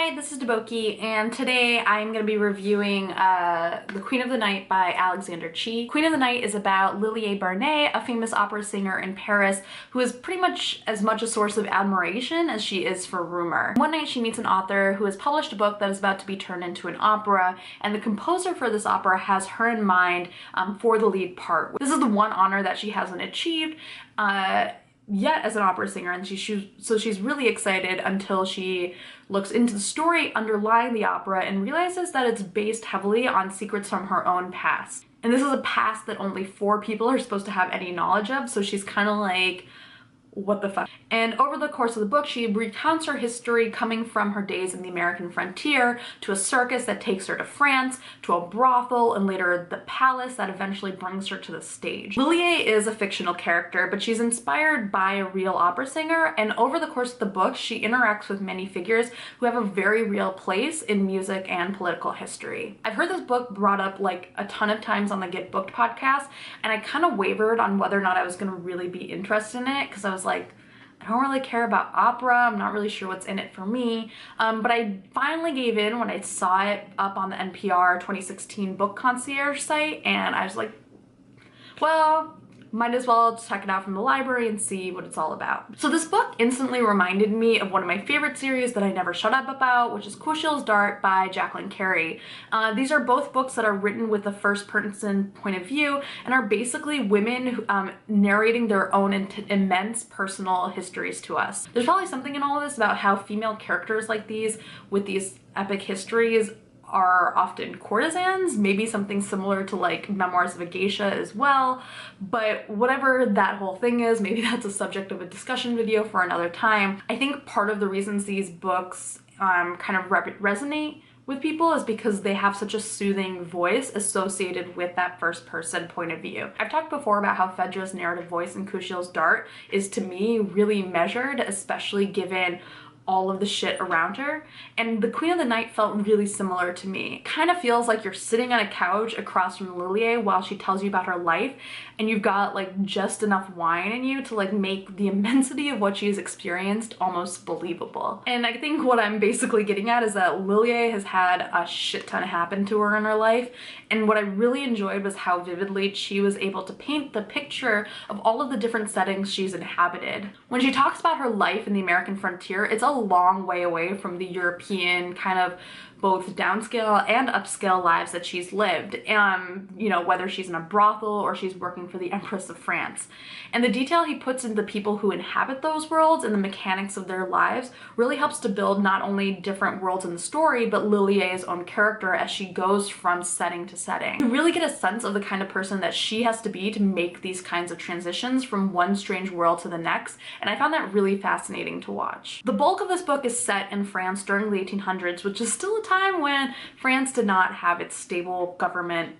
Hi, this is Deboki, and today I'm going to be reviewing The Queen of the Night by Alexander Chee. Queen of the Night is about Lillier Barnet, a famous opera singer in Paris who is pretty much as much a source of admiration as she is for rumor. One night she meets an author who has published a book that is about to be turned into an opera, and the composer for this opera has her in mind for the lead part. This is the one honor that she hasn't achieved yet as an opera singer, and she's really excited until she looks into the story underlying the opera and realizes that it's based heavily on secrets from her own past. And this is a past that only 4 people are supposed to have any knowledge of, so she's kind of like, what the fuck? And over the course of the book, she recounts her history coming from her days in the American frontier to a circus that takes her to France, to a brothel, and later the palace that eventually brings her to the stage. Lillier is a fictional character, but she's inspired by a real opera singer, and over the course of the book, she interacts with many figures who have a very real place in music and political history. I've heard this book brought up like a ton of times on the Get Booked podcast, and I kind of wavered on whether or not I was going to really be interested in it, because I was like, I don't really care about opera, I'm not really sure what's in it for me, but I finally gave in when I saw it up on the NPR 2016 Book Concierge site, and I was like, well, might as well check it out from the library and see what it's all about. So this book instantly reminded me of one of my favorite series that I never shut up about, which is Kushil's Dart by Jacqueline Carey. These are both books that are written with a first-person point of view and are basically women who, narrating their own immense personal histories to us. There's probably something in all of this about how female characters like these with these epic histories are often courtesans, maybe something similar to like Memoirs of a Geisha as well, but whatever that whole thing is, maybe that's a subject of a discussion video for another time. I think part of the reasons these books kind of resonate with people is because they have such a soothing voice associated with that first person point of view. I've talked before about how Phaedra's narrative voice in Kushil's Dart is to me really measured, especially given all of the shit around her, and the Queen of the Night felt really similar to me. It kind of feels like you're sitting on a couch across from Lillier while she tells you about her life, and you've got like just enough wine in you to like make the immensity of what she's experienced almost believable. And I think what I'm basically getting at is that Lillier has had a shit ton happen to her in her life, and what I really enjoyed was how vividly she was able to paint the picture of all of the different settings she's inhabited. When she talks about her life in the American frontier, it's a long way away from the European kind of both downscale and upscale lives that she's lived, you know, whether she's in a brothel or she's working for the Empress of France. And the detail he puts into the people who inhabit those worlds and the mechanics of their lives really helps to build not only different worlds in the story, but Lillier's own character as she goes from setting to setting. You really get a sense of the kind of person that she has to be to make these kinds of transitions from one strange world to the next, and I found that really fascinating to watch. The bulk of this book is set in France during the 1800s, which is still a time when France did not have its stable government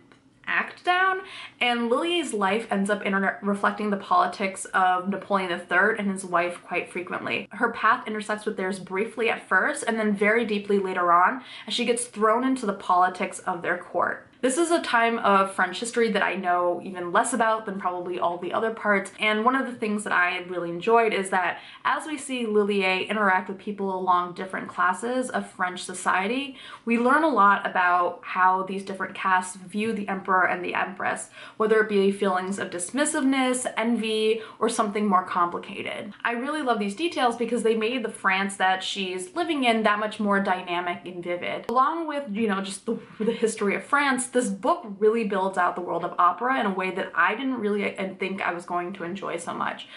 act down, and Lillier's life ends up reflecting the politics of Napoleon III and his wife quite frequently. Her path intersects with theirs briefly at first and then very deeply later on as she gets thrown into the politics of their court. This is a time of French history that I know even less about than probably all the other parts, and one of the things that I really enjoyed is that as we see Lillier interact with people along different classes of French society, we learn a lot about how these different castes view the emperor and the empress, whether it be feelings of dismissiveness, envy, or something more complicated. I really love these details because they made the France that she's living in that much more dynamic and vivid. Along with, you know, just the history of France, this book really builds out the world of opera in a way that I didn't really think I was going to enjoy so much.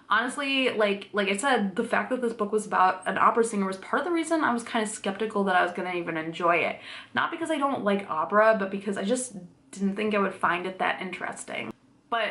Honestly, like I said, the fact that this book was about an opera singer was part of the reason I was kind of skeptical that I was gonna even enjoy it. Not because I don't like opera, but because I just didn't think I would find it that interesting. But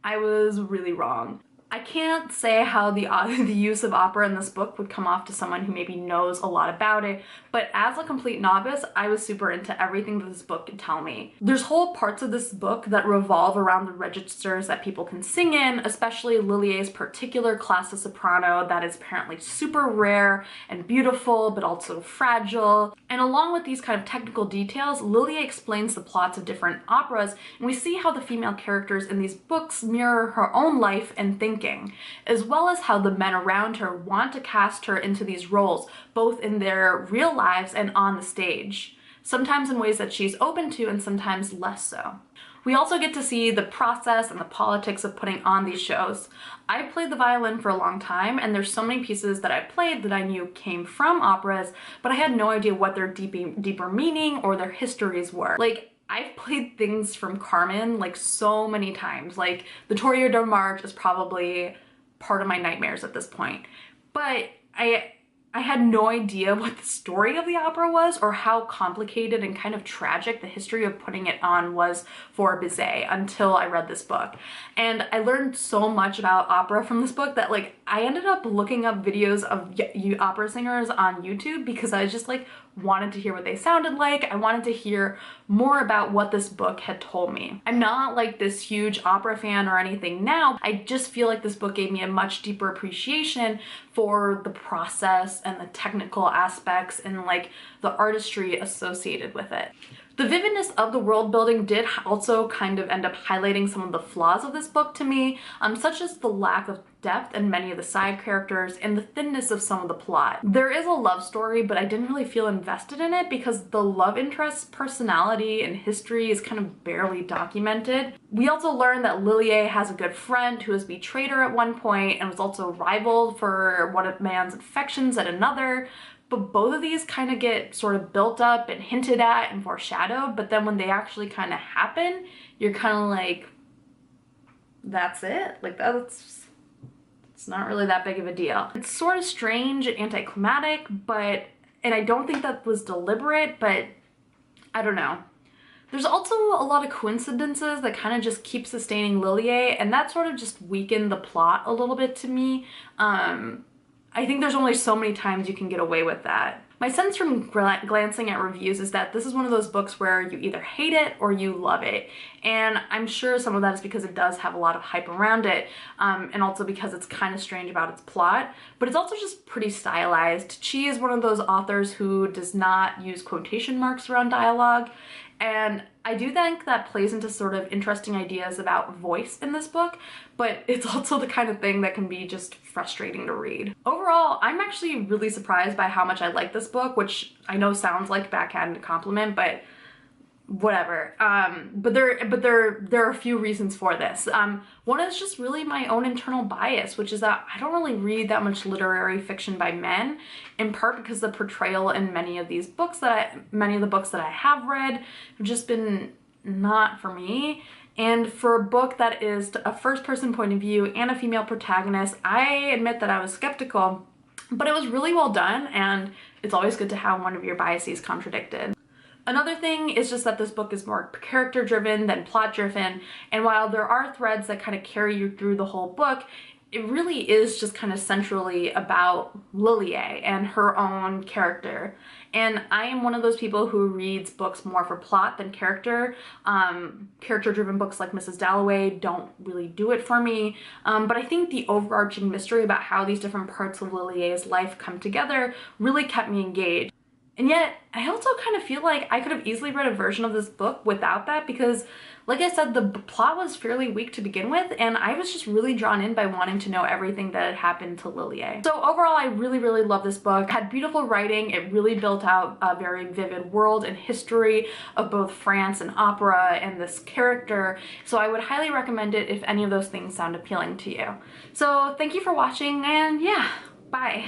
I was really wrong. I can't say how the use of opera in this book would come off to someone who maybe knows a lot about it, but as a complete novice, I was super into everything that this book could tell me. There's whole parts of this book that revolve around the registers that people can sing in, especially Lillier's particular class of soprano that is apparently super rare and beautiful, but also fragile. And along with these kind of technical details, Lillier explains the plots of different operas, and we see how the female characters in these books mirror her own life and thinking thinking, as well as how the men around her want to cast her into these roles, both in their real lives and on the stage, sometimes in ways that she's open to and sometimes less so. We also get to see the process and the politics of putting on these shows. I played the violin for a long time, and there's so many pieces that I played that I knew came from operas, but I had no idea what their deeper meaning or their histories were. Like, I've played things from Carmen like so many times. Like, the Toreador March is probably part of my nightmares at this point. But I had no idea what the story of the opera was or how complicated and kind of tragic the history of putting it on was for Bizet until I read this book. And I learned so much about opera from this book that like I ended up looking up videos of opera singers on YouTube because I just like wanted to hear what they sounded like. I wanted to hear more about what this book had told me. I'm not like this huge opera fan or anything now. I just feel like this book gave me a much deeper appreciation for the process and the technical aspects and like the artistry associated with it. The vividness of the world building did also kind of end up highlighting some of the flaws of this book to me, such as the lack of depth in many of the side characters and the thinness of some of the plot. There is a love story, but I didn't really feel invested in it because the love interest's personality and history is kind of barely documented. We also learned that Lillier has a good friend who has betrayed her at one point and was also rivaled for one of man's affections at another. But both of these kind of get sort of built up and hinted at and foreshadowed, but then when they actually kind of happen, you're kind of like, that's it? Like, it's not really that big of a deal. It's sort of strange and anticlimactic, and I don't think that was deliberate, but I don't know. There's also a lot of coincidences that kind of just keep sustaining Lillier, and that sort of just weakened the plot a little bit to me. I think there's only so many times you can get away with that. My sense from glancing at reviews is that this is one of those books where you either hate it or you love it. And I'm sure some of that is because it does have a lot of hype around it, and also because it's kind of strange about its plot, but it's also just pretty stylized. Chee is one of those authors who does not use quotation marks around dialogue, and I do think that plays into sort of interesting ideas about voice in this book, but it's also the kind of thing that can be just frustrating to read. Overall, I'm actually really surprised by how much I like this book, which I know sounds like a backhanded compliment, but whatever. But there are a few reasons for this. One is just really my own internal bias, which is that I don't really read that much literary fiction by men, in part because the portrayal in many of the books that I have read have just been not for me. And for a book that is a first-person point of view and a female protagonist, I admit that I was skeptical, but it was really well done, and it's always good to have one of your biases contradicted. Another thing is just that this book is more character-driven than plot-driven, and while there are threads that kind of carry you through the whole book, it really is just kind of centrally about Lillier and her own character. And I am one of those people who reads books more for plot than character. Character-driven books like Mrs. Dalloway don't really do it for me, but I think the overarching mystery about how these different parts of Lillier's life come together really kept me engaged. And yet, I also kind of feel like I could have easily read a version of this book without that because, like I said, the plot was fairly weak to begin with, and I was just really drawn in by wanting to know everything that had happened to Lillier. So overall, I really, really love this book. It had beautiful writing. It really built out a very vivid world and history of both France and opera and this character. So I would highly recommend it if any of those things sound appealing to you. So thank you for watching, and yeah, bye.